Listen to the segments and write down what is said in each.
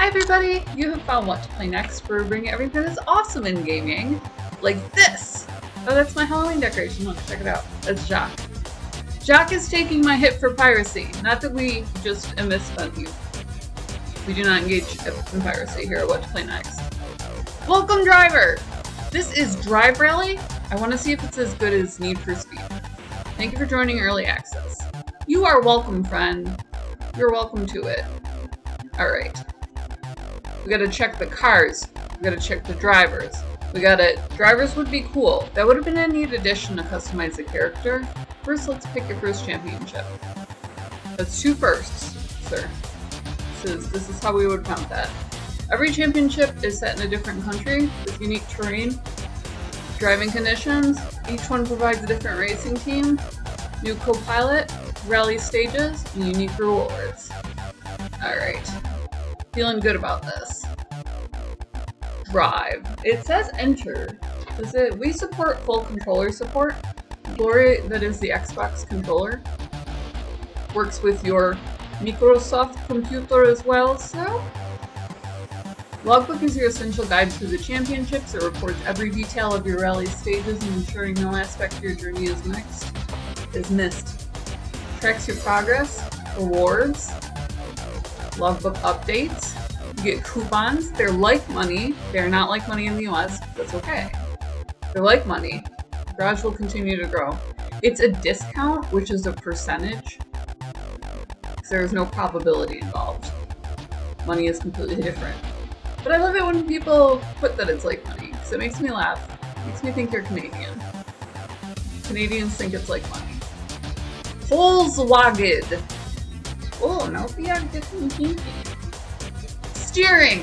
everybody! You have found what to play next. We're bringing everything that's awesome in gaming, like this! Oh, that's my Halloween decoration. Look, check it out. That's Jacques. Jacques is taking my hit for piracy. Not that we just misspent you. We do not engage in piracy here at What to Play Next. Welcome, driver! This is Drive Rally. I want to see if it's as good as Need for Speed. Thank you for joining Early Access. You are welcome, friend. You're welcome to it. Alright. We gotta check the cars. We gotta check the drivers. Drivers would be cool. That would have been a neat addition to customize the character. First, let's pick your first championship. That's 2 firsts, sir. This is how we would count that. Every championship is set in a different country with unique terrain, driving conditions. Each one provides a different racing team, new co-pilot, rally stages, and unique rewards. Alright. Feeling good about this. Drive. It says enter. We support full controller support. Glory, that is the Xbox controller, works with your Microsoft computer as well, so. Logbook is your essential guide through the championships. It reports every detail of your rally stages and ensuring no aspect of your journey is missed. Tracks your progress, rewards, logbook updates. You get coupons. They're like money. They're not like money in the US. That's okay. They're like money. The garage will continue to grow. It's a discount, which is a percentage. There is no probability involved. Money is completely different. But I love it when people put that it's like money, because it makes me laugh. It makes me think you're Canadian. Canadians think it's like money. Volkswagen. Oh, now we are getting kinky. Steering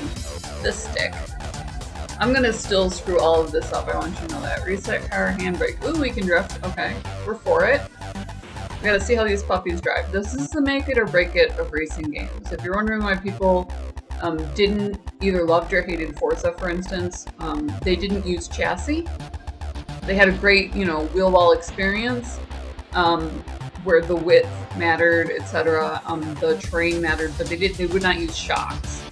the stick. I'm gonna still screw all of this up. I want you to know that. Reset car, handbrake. Ooh, we can drift. Okay, we're for it. We gotta see how these puppies drive. This is the make it or break it of racing games. If you're wondering why people didn't either loved or hated Forza, for instance, they didn't use chassis. They had a great, wheel wall experience where the width mattered, etc. The terrain mattered, but they would not use shocks.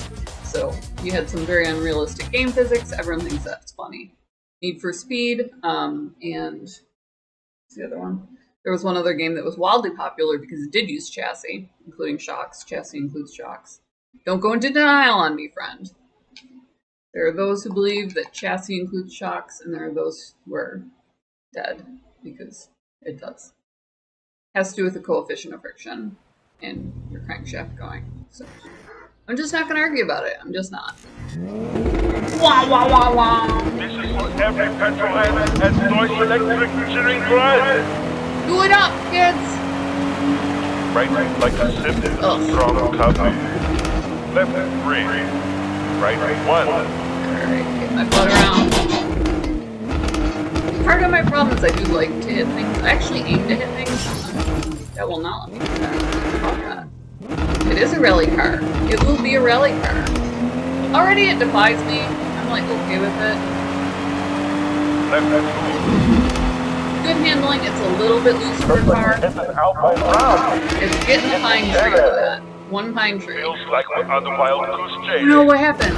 So you had some very unrealistic game physics. Everyone thinks that's funny. Need for Speed, and what's the other one? There was one other game that was wildly popular because it did use chassis, including shocks. Chassis includes shocks. Don't go into denial on me, friend. There are those who believe that chassis includes shocks, and there are those who are dead, because it does. It has to do with the coefficient of friction and your crankshaft going. So I'm just not going to argue about it. I'm just not. Wah, wah, wah, wah. This is for every petrol head and Deutsche Electric cheering pride. Do it up, kids! Right, like a sip of strong coffee. Left 3. Right 1. Alright, get my butt around. Part of my problem is I do like to hit things. I actually aim to hit things. That will not let me do that. It is a rally car. It will be a rally car. Already it defies me. I'm like okay with it. Left 2. Good handling. It's a little bit loose for a car. It's getting a pine tree with that. One pine tree. Feels like we're on the wild goose chase. No, what happened?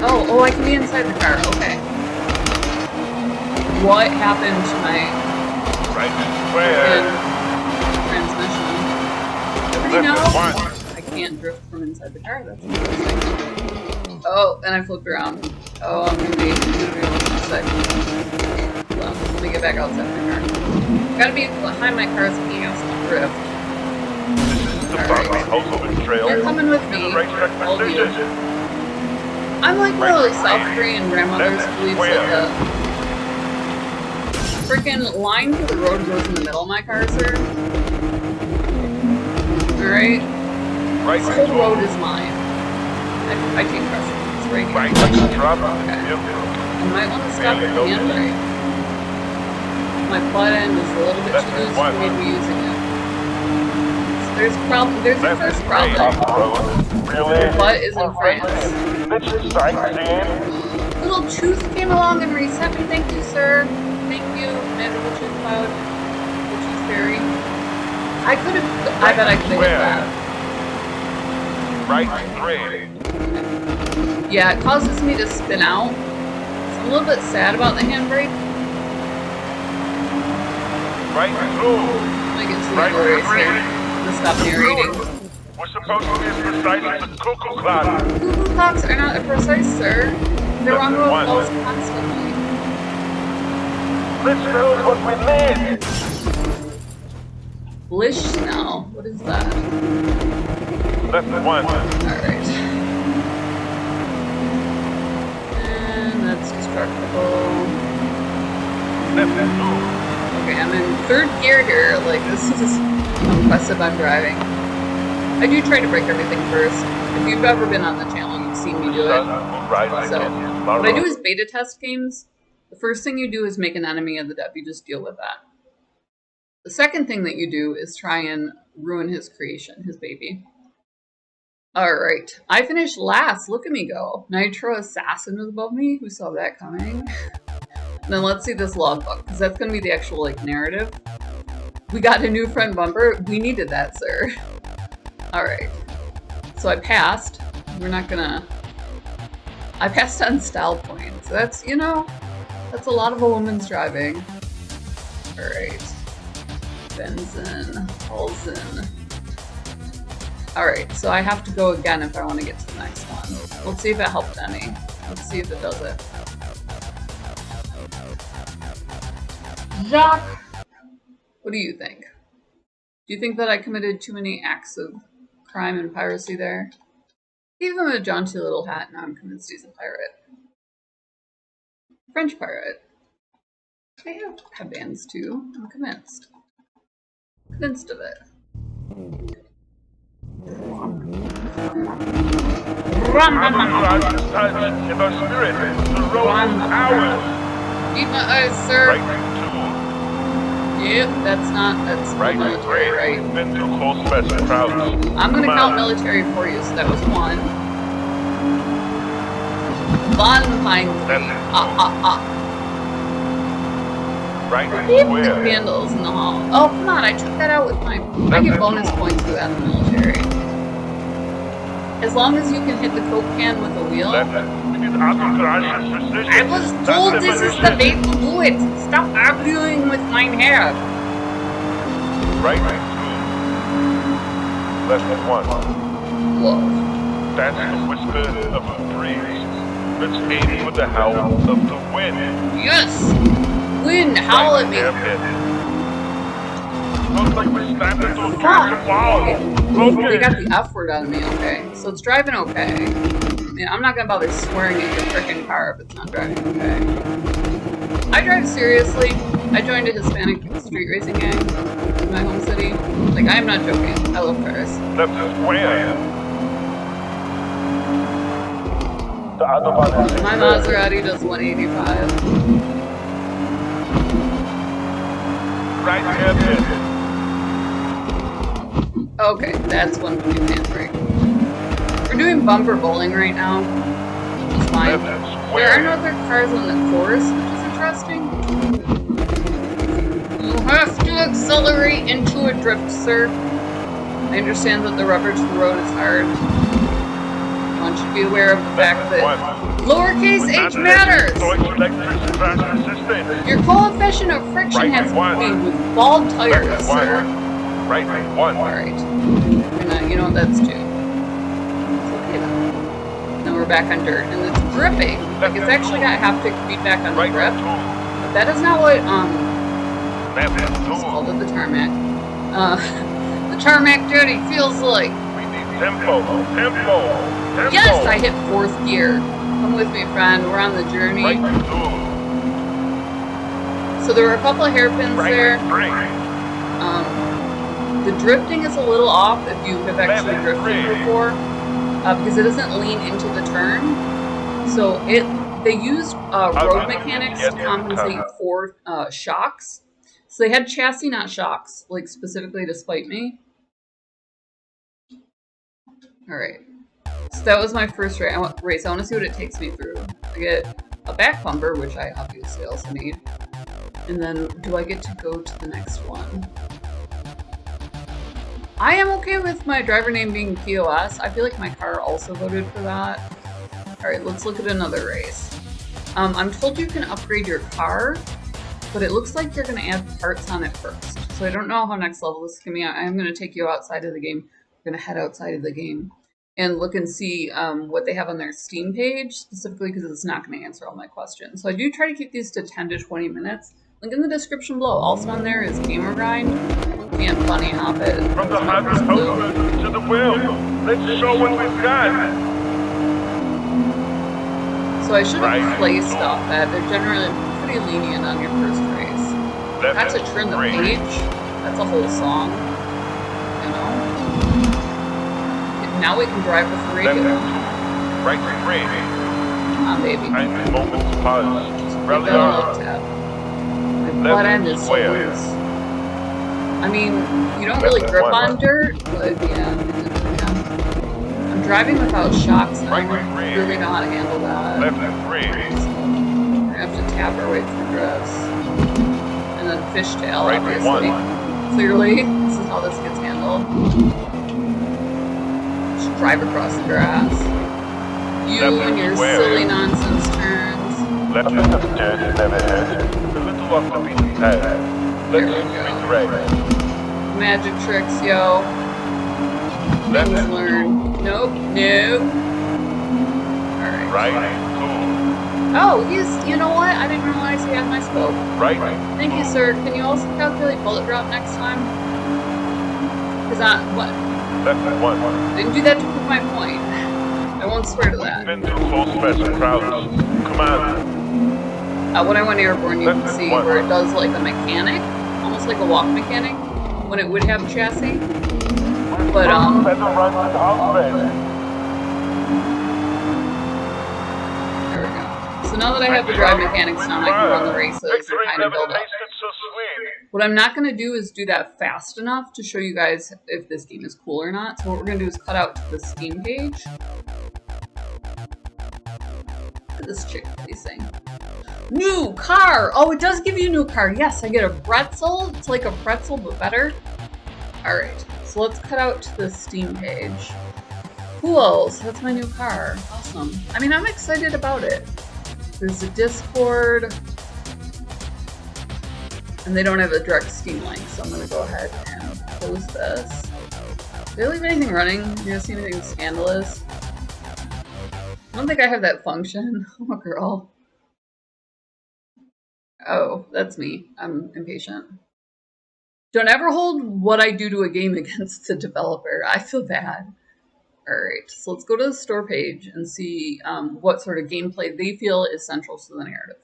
Oh, I can be inside the car. Okay. What happened to my transmission? Everybody know? I can't drift from inside the car. That's interesting. Oh, and I flipped around. Oh, I'm gonna be sick. Hold on, let me get back outside my car. Gotta be behind my car so I can't drift. You're coming with me. All of you. I'm like one of those South Korean grandmothers who believes like a freaking line for the road goes in the middle of my car, sir. Alright? This whole road is mine. I take precedence right here. Okay. I might want to stop at the handbrake. My butt end is a little bit too loose for me to be using it. There's the first problem. Your butt is in France. Little tooth came along and reset me. Thank you, sir. Thank you, Magical Tooth Cloud. The Tooth Fairy. I bet I could have hit that. Right 3. Yeah, it causes me to spin out. So I'm a little bit sad about the handbrake. Right through. Let me get to the end of the race here. I'm gonna stop narrating. We're supposed to be as precise as the cuckoo clock. Cuckoo clocks are not precise, sir. They're on road calls constantly. Let's know what we need. Blish now. What is that? Left 1. Alright. And that's destructible. Left 2. Okay, I'm in 3rd gear here. Like, this is impressive. I'm driving. I do try to break everything first. If you've ever been on the channel, you've seen me do it. So, what I do is beta test games. The first thing you do is make an enemy of the depth. You just deal with that. The second thing that you do is try and ruin his creation, his baby. Alright, I finished last. Look at me go. Nitro Assassin was above me. Who saw that coming? Then let's see this logbook, because that's going to be the actual like narrative. We got a new front bumper. We needed that, sir. Alright. So I passed. We're not gonna... I passed on style points. That's, you know, that's a lot of a woman's driving. Alright. Benzin. Holzen. Alright, so I have to go again if I want to get to the next one. Let's see if it helped any. Let's see if it does it. Jacques! What do you think? Do you think that I committed too many acts of crime and piracy there? Gave him a jaunty little hat, now I'm convinced he's a pirate. French pirate. They have headbands too, I'm convinced. Convinced of it. Keep my eyes, sir. Yep, that's military, right? I'm gonna count military for you, so that was 1. Von Pine 3. Right Keep the candles in the hall. Oh, come on, I took that out with my... I get bonus points for that in the military. As long as you can hit the Coke can with a wheel. I was told this is the way to do it. Stop arguing with my hair. Right. Left 1. Whoa. That's the whisper of a breeze. Let's aim for the howl of the wind. Yes! Wind, howl at me. Looks like we snapped into a crashing wall. They got the F word out of me, okay. So it's driving okay. I mean, I'm not gonna bother swearing at your freaking car if it's not driving okay. I drive seriously. I joined a Hispanic street racing gang in my home city. Like, I am not joking. I love cars. Left square. My Maserati does 185. Right hairpin. Okay, that's one we can handbrake. We're doing bumper bowling right now, which is fine. There are no other cars on the course, which is interesting. You have to accelerate into a drift, sir. I understand that the rubber to the road is hard. One should be aware of the fact that lowercase h matters! Your coefficient of friction has to be with bald tires, sir. Right, 1. Alright. And you know what, that's 2. It's okay though. Now we're back on dirt, and it's gripping. Like, it's actually got haptic feedback on the grip. But that is not what, it's called it, the tarmac. The tarmac dirty feels like. We need tempo. Yes, I hit 4th gear. Come with me, friend. We're on the journey. So there were a couple of hairpins there. The drifting is a little off if you have actually drifted before, because it doesn't lean into the turn. So they used road mechanics to compensate for shocks. So they had chassis, not shocks, like specifically to spite me. All right. So that was my first race. I want to see what it takes me through. I get a back bumper, which I obviously also need. And then do I get to go to the next one? I am okay with my driver name being POS. I feel like my car also voted for that. Alright, let's look at another race. I'm told you can upgrade your car, but it looks like you're going to add parts on it first. So I don't know how next level this is going to be. I'm going to take you outside of the game. We're going to head outside of the game and look and see what they have on their Steam page, specifically because it's not going to answer all my questions. So I do try to keep these to 10 to 20 minutes. Link in the description below. Also on there is Gamer Grind and Bunny Hop It. From the hydroponic to the wheel, let's show what we've got. So I should have placed off that. They're generally pretty lenient on your first race. That's a turn the page. That's a whole song. You know? Now we can drive with the radio. Right three. Come on, baby. 90 moments pause. Rally left tab. My butt end is so loose. I mean, you don't really grip on dirt, but yeah. I'm driving without shocks now. I really know how to handle that. Left three. I have to tap our way through drifts. And then fishtail, right obviously. Clearly, this is how this gets handled. Just drive across the grass. You and your silly nonsense turns. Left is dead, never head. A little off the beaten path. Let's redirect. Magic tricks, yo. Things learn. Nope, nope. Alright. Right, cool. Oh, you know what? I didn't realize he had my scope. Right. Thank you, sir. Can you also calculate bullet drop next time? Because what? Left one. Didn't do that to prove my point. I won't swear to that. Been through full special crowds. Command. When I went airborne, you can see where it does like a mechanic, almost like a walk mechanic, when it would have chassis. But there we go. So now that I have the drive mechanics down, I can run the races and kind of build up. What I'm not going to do is do that fast enough to show you guys if this game is cool or not. So what we're going to do is cut out to the Steam page. Look at this chick racing. New car! Oh, it does give you a new car. Yes, I get a pretzel. It's like a pretzel, but better. Alright, so let's cut out to the Steam page. Cool, so that's my new car. Awesome. I mean, I'm excited about it. There's a Discord. And they don't have a direct Steam link, so I'm going to go ahead and close this. Did I leave anything running? You guys see anything scandalous? I don't think I have that function. Oh, girl. Oh, that's me. I'm impatient. Don't ever hold what I do to a game against the developer. I feel bad. Alright, so let's go to the store page and see what sort of gameplay they feel is central to the narrative.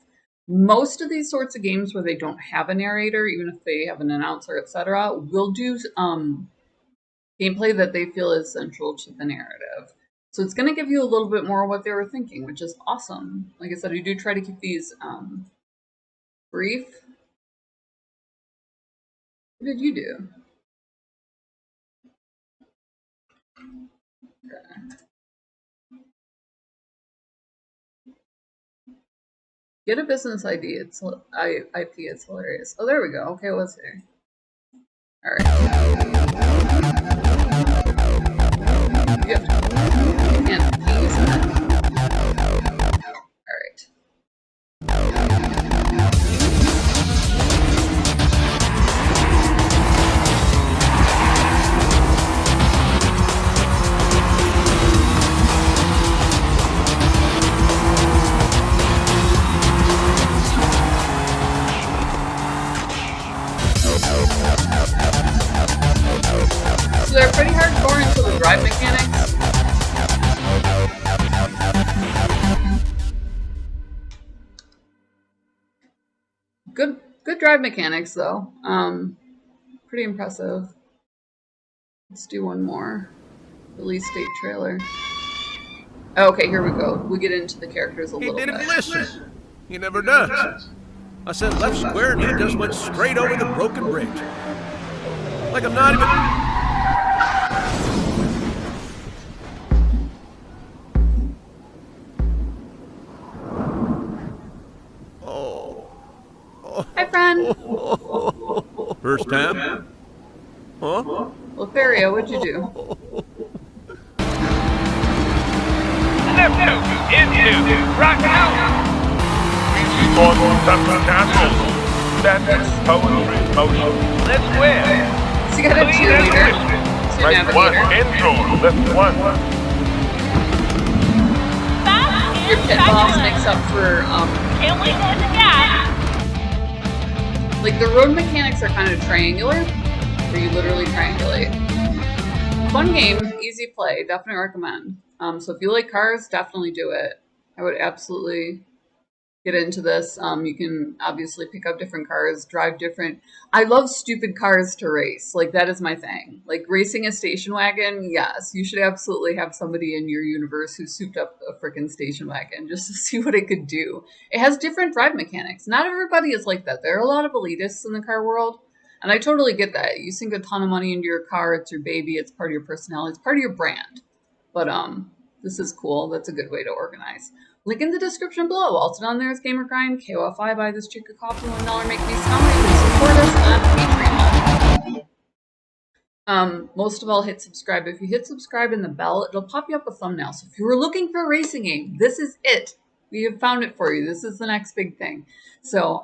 Most of these sorts of games where they don't have a narrator, even if they have an announcer, etc., will do gameplay that they feel is central to the narrative. So it's going to give you a little bit more of what they were thinking, which is awesome. Like I said, I do try to keep these brief. What did you do? Okay. Get a business ID. It's IP. It's hilarious. Oh, there we go. Okay, what's there? All right. You have to. You can't use that. All right. So they're pretty hardcore into the drive mechanics. Good drive mechanics though. Pretty impressive. Let's do one more. Release date trailer. Okay, here we go. We get into the characters a little bit. He didn't listen. He never does. I said left square and he just went straight over the broken bridge. Like I'm not even... Hi, friend. First time? Huh? Lothario, what'd you do? Left two, into, right now. On some castles. That's poetry in motion. Let's win. So you got a cheerleader. So Right one, navigator. intro, left one. Your pit boss makes up for like the road mechanics are kind of triangular, where you literally triangulate. Fun game, easy play, definitely recommend. So if you like cars, definitely do it. I would absolutely get into this. You can obviously pick up different cars, drive different. I love stupid cars to race. Like that is my thing. Like racing a station wagon. Yes, you should absolutely have somebody in your universe who souped up a freaking station wagon just to see what it could do. It has different drive mechanics. Not everybody is like that. There are a lot of elitists in the car world. And I totally get that. You sink a ton of money into your car. It's your baby. It's part of your personality. It's part of your brand. But this is cool. That's a good way to organize. Link in the description below. Also down there is Gamer Grind, KOFI, buy this chick a coffee, $1 make me smile. You can support us on Patreon. Most of all, hit subscribe. If you hit subscribe and the bell, it'll pop you up a thumbnail. So if you were looking for a racing game, this is it. We have found it for you. This is the next big thing. So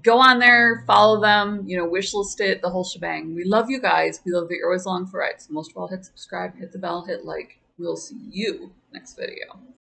go on there, follow them, wishlist it, the whole shebang. We love you guys. We love that you're always along for rides. So most of all, hit subscribe, hit the bell, hit like. We'll see you next video.